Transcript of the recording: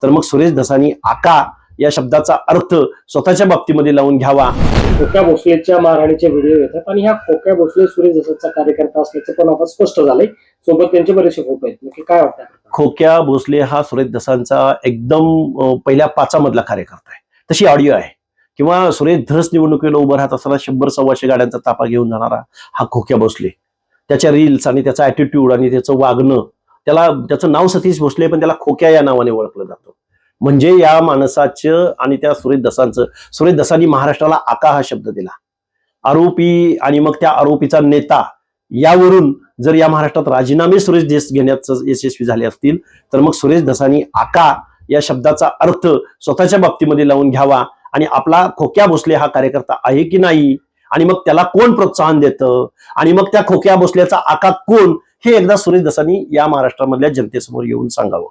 तर मग सुरेश धसानी आका या शब्दाचा अर्थ स्वतःच्या बाबतीमध्ये लावून घ्यावा. खोक्या भोसलेच्या मारहाणीचे व्हिडिओ येतात आणि ह्या खोक्या भोसले सुरेश धसाचा कार्यकर्ता असल्याचं पण आता स्पष्ट झालंय. सोबत त्यांचे बरेचसे फोटो आहेत. नक्की काय वाटतं? खोक्या भोसले हा सुरेश धसांचा एकदम पहिल्या पाचामधला कार्यकर्ता आहे. तशी ऑडिओ आहे. किंवा सुरेश धस निवडणुकीला उभं राहत असताना 100-125 गाड्यांचा ताफा घेऊन जाणारा हा खोक्या भोसले. त्याच्या रील्स आणि त्याचा ऍटिट्यूड आणि त्याचं वागणं, त्याचं नाव सतीश भोसले पण त्याला खोक्या या नावाने ओळखलं जातं. म्हणजे या माणसाचं आणि त्या सुरेश धसांनी महाराष्ट्राला आका हा शब्द दिला. आरोपी आणि मग त्या आरोपीचा नेता यावरून जर या महाराष्ट्रात राजीनामे सुरेश धस घेण्यात यशस्वी झाले असतील तर मग सुरेश धसानी आका या शब्दाचा अर्थ स्वतःच्या बाबतीमध्ये लावून घ्यावा आणि आपला खोक्या भोसले हा कार्यकर्ता आहे की नाही आणि मग त्याला कोण प्रोत्साहन देतं आणि मग त्या खोक्या भोसल्याचा आका कोण हे एकदा सुरेश धसानी या महाराष्ट्रामधल्या जनतेसमोर येऊन सांगावं.